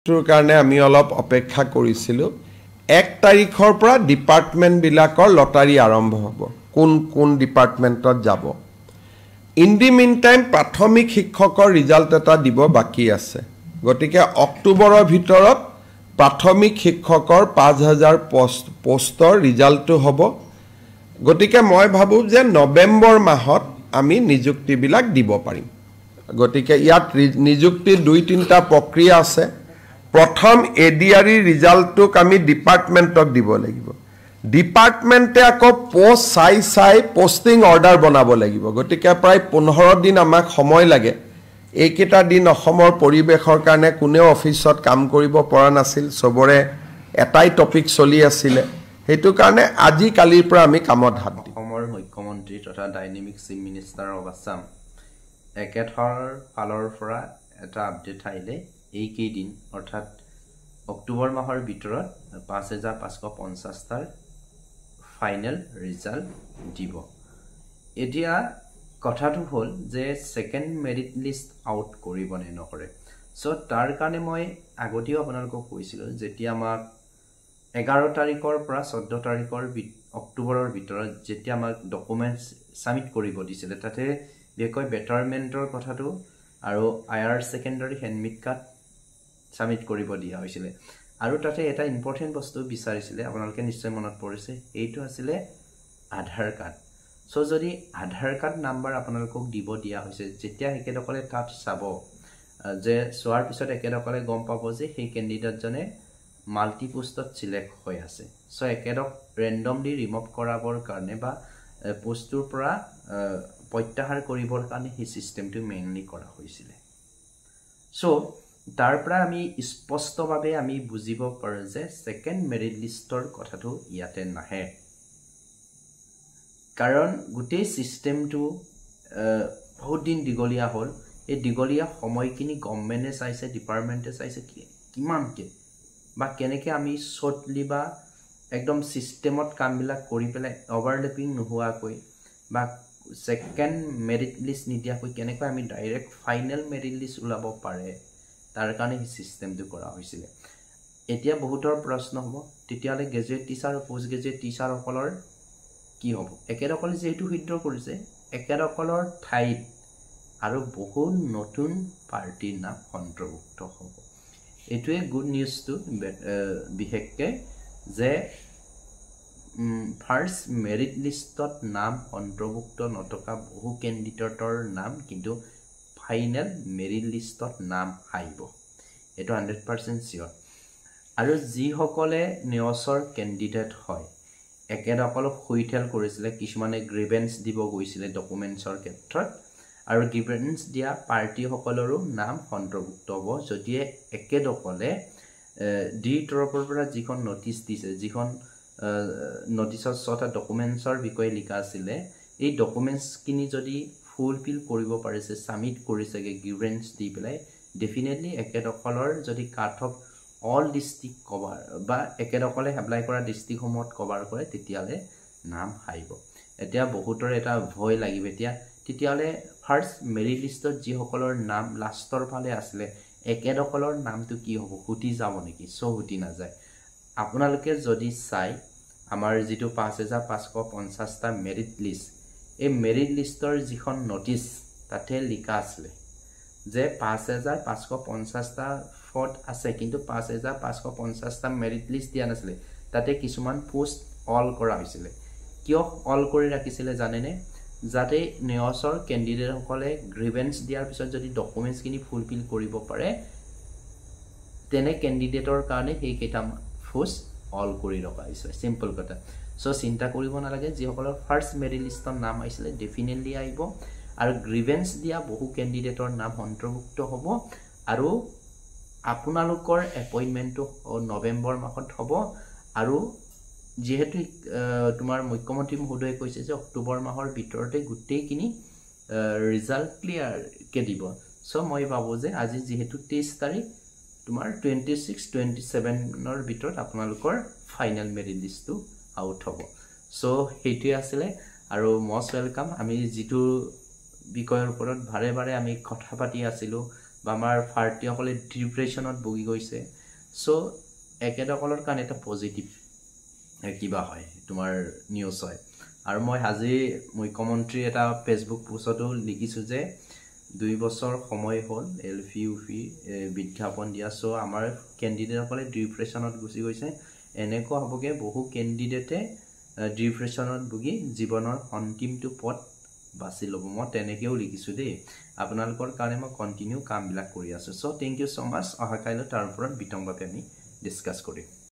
তোৰ কাৰণে আমি অলপ অপেক্ষা কৰিছিলো 1 তাৰিখৰ পৰা ডিপাৰ্টমেন্ট বিলাকৰ লটাৰী আৰম্ভ হ'ব কোন কোন ডিপাৰ্টমেন্টত যাব ইন দি মিন টাইম প্ৰাথমিক শিক্ষকৰ ৰিজাল্ট এটা দিব বাকি আছে গতিকে অক্টোবৰৰ ভিতৰত প্ৰাথমিক শিক্ষকৰ 5000 পোষ্টৰ ৰিজাল্টটো হ'ব গতিকে মই ভাবো যে নৱেম্বৰ মাহত আমি নিযুক্তি বিলাক দিব পাৰিম গতিকে ইয়াত নিযুক্তি 2-3টা প্ৰক্ৰিয়া আছে প্ৰথম এডিআৰই ৰিজাল্টটোক আমি ডিপাৰ্টমেন্টক দিব লাগিব ডিপাৰ্টমেন্টে আকৌ পোষ্ট চাই পোষ্টিং অৰ্ডাৰ বনাব লাগিব গতিকে প্ৰায় 15 দিন আমাক সময় লাগে এইকেইটা দিন অসমৰ পৰিবেশৰ কাৰণে কোনেও অফিসত কাম কৰিব পৰা নাছিল সবৰে এটাই টপিক চলি আছিল হেতু কাৰণে আজি কালিৰ পৰা আমি কামত হাত দিম অসমৰ মুখ্যমন্ত্ৰী তথা dynamic chief minister of Assam একেথৰ ফালৰ পৰা এটা আপডেট আহিলে এই কেইদিন অৰ্থাৎ অক্টোবৰ মাহৰ ভিতৰত 5550 টাৰ ফাইনেল ৰিজাল্ট দিব এতিয়া কথাটো হল যে সেকেন্ড মেৰিট লিষ্ট আউট কৰিব নে নকৰে সো তাৰ কাৰণে মই আগতেও আপোনালোকক কৈছিল যেতিয়া আমাক 11 তাৰিখৰ পৰা 14 তাৰিখৰ অক্টোবৰৰ ভিতৰত যেতিয়া আমাক ডকুমেন্টস সাবমিট কৰিব দিছিল তাতে বিকৈ বেটাৰমেন্টৰ কথাটো আৰু আইআৰ সেকেন্ডাৰী হেণ্ডমিট কাৰ্ড সাবমিট কৰিব দিয়া হৈছিল আৰু তাতে এটা ইম্পৰ্টেন্ট বস্তু বিচাৰিছিল আপোনালোকে নিশ্চয় মনত পৰিছে এইটো আছিল আধাৰ কাৰ্ড সো যদি আধাৰ কাৰ্ড নাম্বাৰ আপোনালোকক দিব দিয়া হৈছে যেতিয়া একেদকলে তাত চাব যে সোৱাৰ পিছত একেদকলে গম পাব যে সেই ক্যান্ডিডেট জনে মাল্টি পোষ্টত সিলেক্ট হৈ আছে সো একেদক ৰেন্ডমলি ৰিমুভ কৰাবৰ কাৰণে বা পোষ্টৰ পৰা প্ৰত্যাহাৰ কৰিবৰ কাৰণে এই সিস্টেমটো মেইনলি কৰা হৈছিল সো তাৰ পৰা আমি স্পষ্টভাৱে আমি বুজিব পাৰো যে সেকেন্ড মেৰিট লিষ্টৰ কথাটো ইয়াতে নাহে কাৰণ গুটেই সিস্টেমটো বহুত দিন দিগলিয়া হল এই দিগলিয়া সময়খিনি গভৰ্ণমেণ্টে চাইছে ডিপাৰ্টমেণ্টে চাইছে কিমানকে বা কেনেকে আমি শৰ্টলি বা একদম সিস্টেমত কামবিলাক কৰি পেলাই ওভাৰলেপিং নোহোৱাকৈ বা সেকেন্ড মেৰিট লিষ্ট নিদিয়াকৈ কেনেকৈ আমি ডাইৰেক্ট ফাইনেল মেৰিট লিষ্ট উলাব পাৰে তাৰ কাৰণে এই সিস্টেমটো কৰা হৈছিল এতিয়া বহুতৰ প্ৰশ্ন হ'ব তেতিয়ালে গ্ৰেজুৱেট টিচাৰ আৰু পোষ্ট গ্ৰেজুৱেট টিচাৰ সকলৰ কি হ'ব একেদকলে যেটো হিদ্ৰ কৰিছে একেদকলৰ ঠাইত আৰু বহুত নতুন পাৰ্টিৰ নাম অন্তৰ্ভুক্ত হ'ব এটোৱে গুড নিউজটো বিহেককে যে ফাৰ্স্ট মেৰিট লিষ্টত নাম অন্তৰ্ভুক্ত নতকা বহু ক্যান্ডিডেটৰ নাম কিন্তু ফাইনেল মেৰিট লিষ্টত নাম আহিব এটো 100% সিওৰ আৰু যি সকলে নিয়সৰ ক্যান্ডিডেট হয় একেদকলক হৈঠেল কৰিছিল কিছুমানে গ্ৰিভেন্স দিব গৈছিল ডকুমেন্টছৰ ক্ষেত্ৰত আৰু গ্ৰিভেন্স দিয়া পাৰ্টি সকলৰো নাম অন্তৰ্ভুক্ত হ'ব যদি একেদকলে ডি তৰফৰ পৰা যিখন নোটিস দিছে যিখন নোটিসৰ ছটা ডকুমেন্টছৰ বিষয়ে লিখা আছিল এই ডকুমেন্টছ কিনি যদি ফুলফিল কৰিব পাৰিছে সাবমিট কৰিছেগে গ্ৰিভেন্স দি পেলাই ডেফিনেটলি একেদকলৰ যদি cut off all district cover বা একেদকলে এপ্লাই কৰা ডিস্ট্ৰিক্ট সমূহত কভাৰ কৰে তেতিয়ালে নাম আহিব এতিয়া বহুতৰ এটা ভয় লাগিব তেতিয়ালে ফাৰ্স্ট মেৰিট লিষ্টত যি সকলৰ নাম লাষ্টৰ ফালে আছিল একেদকলৰ নামটো কি হ'ব হুটি যাব নেকি সো হুটি না যায় আপোনালোকে যদি চাই আমাৰ যেটো 5550 টা মেৰিট লিষ্ট এই মেৰিট লিষ্টৰ যিখন নোটিস তাতে লিখা আছিল যে 5550 টা ফট আছে কিন্তু 5550 টা মেৰিট লিষ্ট দিয়া নাছিল তাতে কিছুমান পোষ্ট অল কৰা হৈছিল কিয় অল কৰি ৰাখিছিল জানেনে যাতে নিয়সৰ ক্যান্ডিডেট সকলে গ্ৰিভেন্স দিয়াৰ পিছত যদি ডকুমেন্টছ কিনি ফুলফিল কৰিব পাৰে তেনে ক্যান্ডিডেটৰ কাৰণে এই কেইটা পোষ্ট অল কৰি ৰখা হৈছে সিম্পল কথা সো চিন্তা কৰিব নালাগে যি সকলৰ ফাৰ্স্ট মেৰিট লিষ্টৰ নাম আহিছিল ডেফিনেটলি আহিব আৰু গ্ৰিভেন্স দিয়া বহু ক্যান্ডিডেটৰ নাম অন্তৰ্ভুক্ত হ'ব আৰু আপোনালোকৰ এপইন্টমেন্টটো নৱেম্বৰ মাহত হ'ব আৰু যেহেতু তোমাৰ মুখ্যমন্ত্ৰী মহোদয়ে কৈছে যে অক্টোবৰ মাহৰ ভিতৰতে গুটেইখিনি ৰিজাল্ট ক্লিয়াৰ কে দিব সো মই ভাবো যে আজি যেহেতু 23 তাৰিখ তোমাৰ 26-27 ৰ ভিতৰত আপোনালোকৰ ফাইনেল মেৰিট লিষ্টটো আউট হ'ব সো হেইটোই আছিল আৰু মোষ্ট ওয়েলকাম আমি যেটো বিষয়ৰ ওপৰত বাৰে বাৰে আমি কথা পাতি আছিলো বা আমাৰ ভাৰতীয়সকলে ডিপ্ৰেশ্যনত ভুগি গৈছে সো একেসকলৰ কাৰণে এটা পজিটিভ কিবা হয় তোমাৰ নিউজ হয় আৰু মই আজি মুখ্যমন্ত্ৰী এটা ফেসবুক পোষ্টতো লিখিছো যে 2 বছৰ সময় হ'ল এলফিউফি বিজ্ঞাপন দিয়া সো আমাৰ ক্যান্ডিডেটসকলে ডিপ্ৰেশ্যনত গুচি গৈছে এনেকুৱা হবগে বহু ক্যান্ডিডেটে ডিপ্ৰেশ্যনত ভুগি জীৱনৰ অন্তিমটো পথ বাছি ল'ব মই তেনেকেও লিখিছো দেই আপোনালোকৰ কাৰণে মই কন্টিনিউ কামবিলাক কৰি আছো সো থ্যাংক ইউ সো মাচ অহা কাইলৈ তাৰ ওপৰত বিতংভাৱে আমি ডিসকাস কৰিম